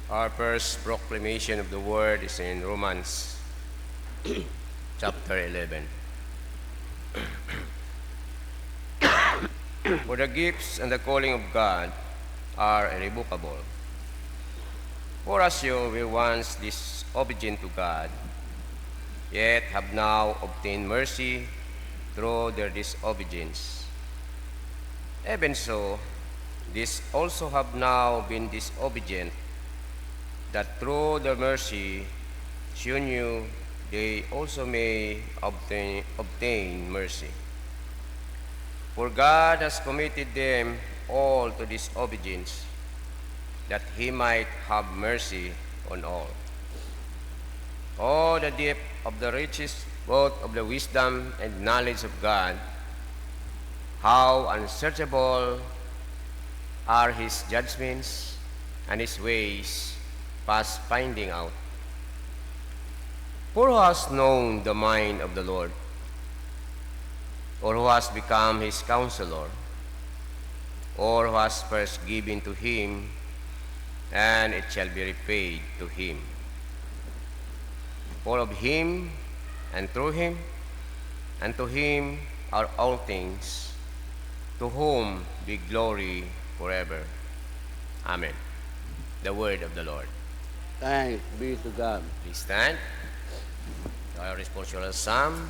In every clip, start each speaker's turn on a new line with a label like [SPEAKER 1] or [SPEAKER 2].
[SPEAKER 1] Our first proclamation of the word is in Romans chapter 11. For the gifts and the calling of God are irrevocable. For as you were once disobedient to God, yet have now obtained mercy through their disobedience, even so, these also have now been disobedient, that through the mercy shown you, they also may obtain mercy. For God has committed them all to disobedience, that he might have mercy on all. Oh, the depth of the riches, both of the wisdom and knowledge of God! How unsearchable are his judgments, and his ways past finding out. For who has known the mind of the Lord? Or who has become his counselor? Or who has first given to him, and it shall be repaid to him? For of him, and through him, and to him are all things, to whom be glory forever. Amen. The word of the Lord.
[SPEAKER 2] Thanks be to God.
[SPEAKER 1] Please stand. Our responsible psalm,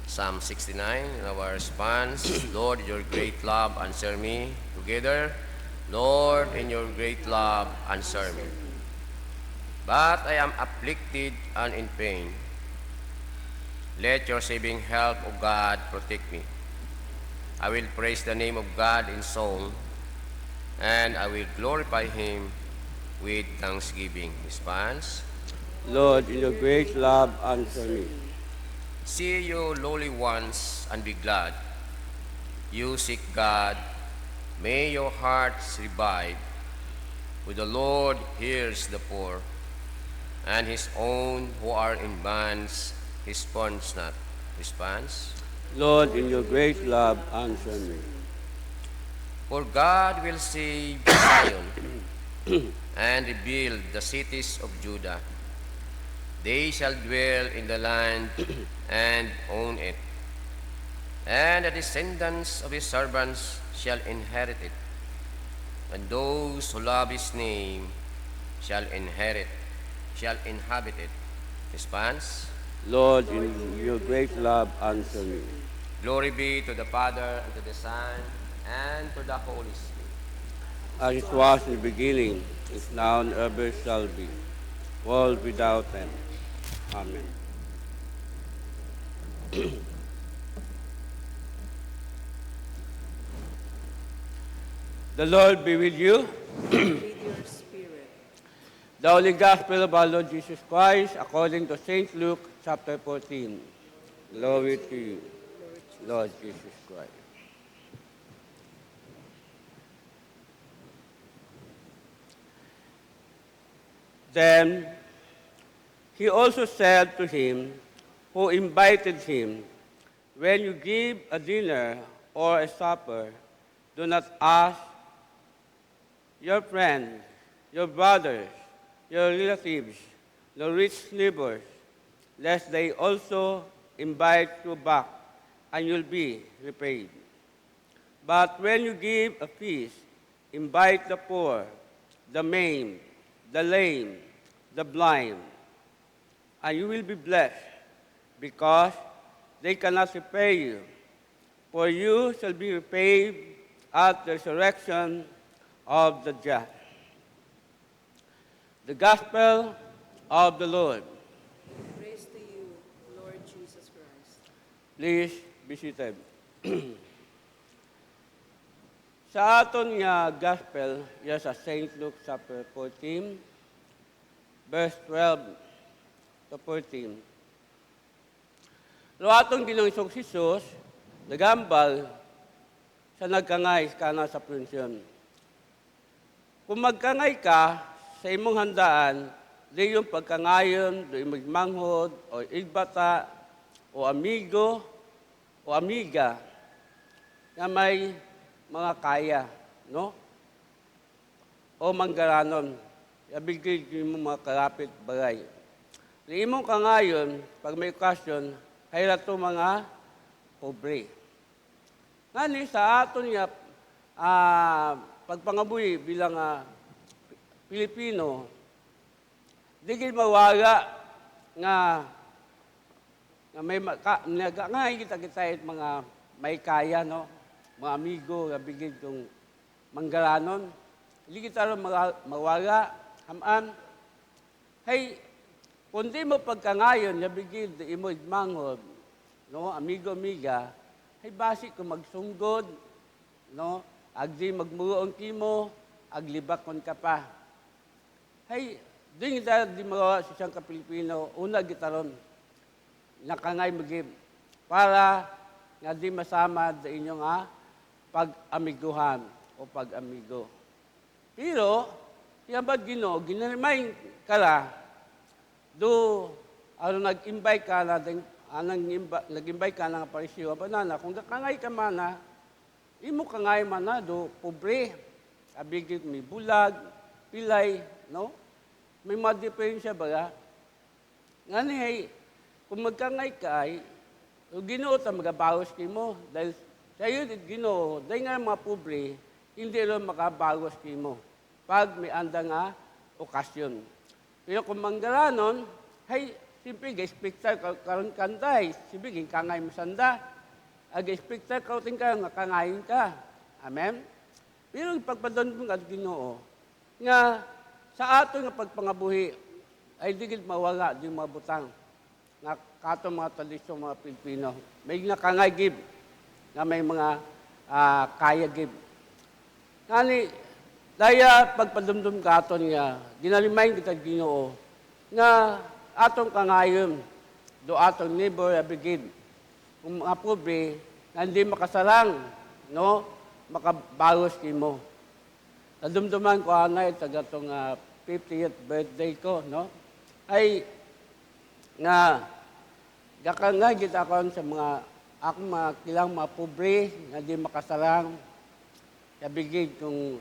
[SPEAKER 1] Psalm 69, and our response, Lord, in your great love, answer me. Together, Lord, in your great love, answer me. But I am afflicted and in pain. Let your saving help, O God, protect me. I will praise the name of God in song, and I will glorify him with thanksgiving. Response.
[SPEAKER 2] Lord, in your great love, answer me.
[SPEAKER 1] See you lowly ones and be glad. You seek God, may your hearts revive. For the Lord hears the poor, and his own who are in bands he spurns not. Response.
[SPEAKER 2] Lord, in your great love, answer me.
[SPEAKER 1] For God will save Zion and rebuild the cities of Judah. They shall dwell in the land and own it, and the descendants of his servants shall inherit it, and those who love his name shall inhabit it. Response.
[SPEAKER 2] Lord, in your great love, answer me.
[SPEAKER 1] Glory be to the Father, and to the Son, and to the Holy Spirit.
[SPEAKER 2] As it was in the beginning, is now, and ever shall be, world without end. Amen. The Lord be with you.
[SPEAKER 3] With your spirit.
[SPEAKER 2] The Holy Gospel of our Lord Jesus Christ, according to St. Luke, chapter 14. Glory to you, Lord Jesus Christ. Then he also said to him who invited him, when you give a dinner or a supper, do not ask your friends, your brothers, your relatives, your rich neighbors, lest they also invite you back and you'll be repaid. But when you give a feast, invite the poor, the maimed, the lame, the blind, and you will be blessed, because they cannot repay you, for you shall be repaid at the resurrection of the just. The Gospel of the Lord.
[SPEAKER 3] Praise to you, Lord Jesus Christ.
[SPEAKER 2] Please be seated. Sa aton nga Gospel, yes, sa St. Luke chapter 14, verse 12 to 14. Lo atong ginangsong Jesus, nagambal sa nagkangay kana sa prensyon. Kung magkangay ka sa imong handaan, di yung pagkangayon, di magmanghod, o igbata, o amigo, o amiga, na may mga kaya, no? O manggaranon. yabigid mo mga kalapit bagay. Imong ka ngayon, pag may okasyon, hayra to mga pobre. Ngani sa aton niya, pagpangabuhi bilang Pilipino, di gid mawala nga may nagangay kita mga may kaya, no? Mga amigo, bigid kong manggalanon. Hindi kita rin mawala, haman. Hey, kundi mo pagkangayon, nabigid, imo idmanghod, no? Amigo, amiga, ay basi kung magsunggod, no? Agdi magmuroon kimo, aglibak kon ka pa. Hay, di kita di magawa sa isang Pilipino, una gitaron, nakangay magib, para nga di masama sa inyong pag-amiguhan o pag-amigo. Pero, yan ba ginarmay ka la, nag-imbay ka na, nag-imbay ka ng aparisyo, banana, kung nakangay ka mana, imo kangay mana, pobre, abigit may bulag, pilay, no? May mga diferensya ba? Ngani ay, kung magkangay ka ay, Ginoo ta magabawas kimo dahil sa iyo Ginoo, dahil nga mga pobre, hindi rin makabawas kimo pag may anda nga okasyon. Pero kung manggalanon, hay, simple, ga-expectar karon kantay, simple, kangay mo sanda, ga-expectar kauting ka, nga kangayin ka. Amen? Pero pagpadon mo nga Ginoo, nga sa ato nga pagpangabuhi, ay digid mawala di mga butang nga kato mga tradisyon mga Pilipino. May nakangay gib, nga may mga kaya gib. Ngani, daya pagpadumdum katon nga, ginalimayin kita Ginoo, nga atong kangayon, do atong neighbor abigid, kung mga pobre, nga hindi makasalang, no, makabalos kimo. Nadumduman ko anay, taga itong 50th birthday ko, no, ay, nga gakangay kita ako sa mga akong mga kilang mga pobre nga di makasalang kabigid kung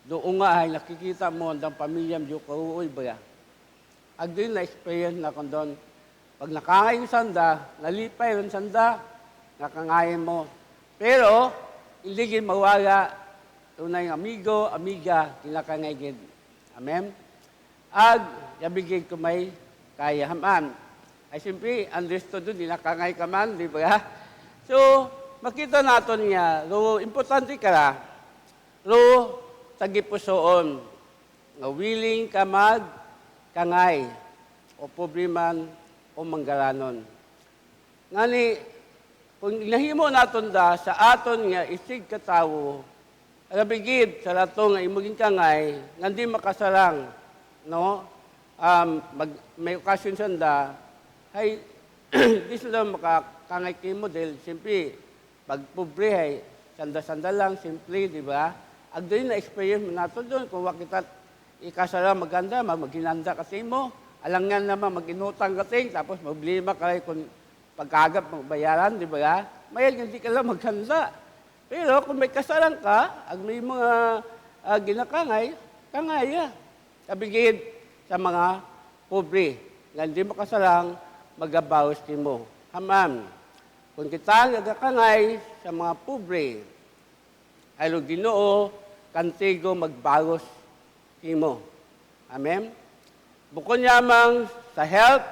[SPEAKER 2] doon nga ay nakikita mo ang pamilya mo kauuy ba ag din na experience na kung doon pag nakangay yung sanda nalipay yung sanda nakangayin mo pero hindi gid mawala tunay amigo amiga kinakangay gid amen ag kabigid ko may kaya haman. Ay siyempre, understood doon, nakangay ka man, di ba? So, makita natin niya, importante ka na, tagipusoon, nga willing ka kangay, o pobre man, o manggalanon. Ngani, kung nahimo natin sa aton nga, isig katawo, alabigid sa lato nga imuging kangay, nga di makasalang, no? May okasyon sanda, ay di sila makakangay kay model, simple, pag pobre ay sanda-sanda lang, simple, di ba? Ag doon na experience mo nato doon, kung wakita ikasala maganda, maghinanda kasi mo, alangan naman mag-inutang kating, tapos problema ka kung pagkagap magbayaran, di ba? Mayag hindi ka lang maghanda. Pero kung may kasalan ka, ag may mga ginakangay, kangaya. Kabigid, sa mga pobre. Nga hindi mo kasalang, magabawas mo. Haman, kung kita nagkakangay sa mga pobre, ay Ginoo, kantigo magbawas mo. Amen? Bukod yamang sa health,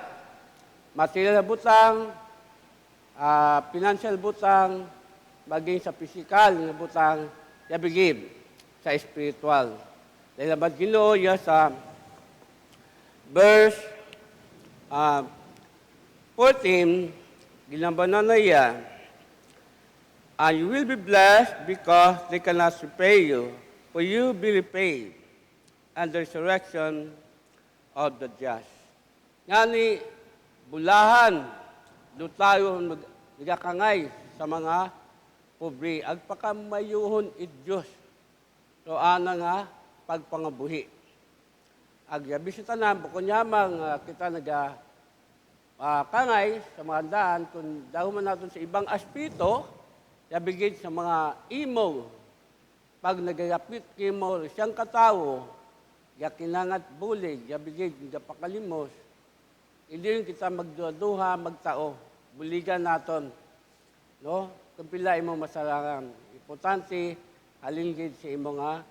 [SPEAKER 2] material butang, financial butang, maging sa physical na butang, yabigib sa spiritual. Dahil naman Ginoo ya sa verse 14, ginambanan na iya, and you will be blessed because they cannot repay you, for you be repaid, and the resurrection of the just. Ngani, bulahan, do tayo nagakangay sa mga pobre, agpakamayuhon Diyos. So, ana nga, pagpangabuhi. Agyabi sa tanan, bukod yamang kita kangay sa mga daan, kung daw man natin sa ibang aspito, yabigid sa mga imo, pag nagayapit kimo siyang katawo, ya kinangat bulig, ya bigig, ya pakalimos, hindi rin kita magduha, magtao, buligan naton. No? Kung pila imo masalangan. Importante, halingid sa imo nga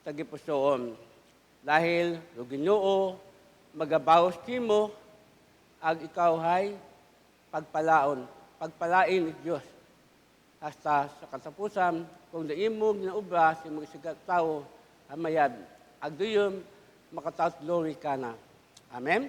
[SPEAKER 2] tagipusoon. Dahil, yung Ginoo, magabawas kimo, ag ikaw hay pagpalaon. Pagpalain ni Diyos. Hasta sa katapusan, kung naimong naubra sa mga sigat tao, hamayad, agduyom, makataot glory ka na. Amen?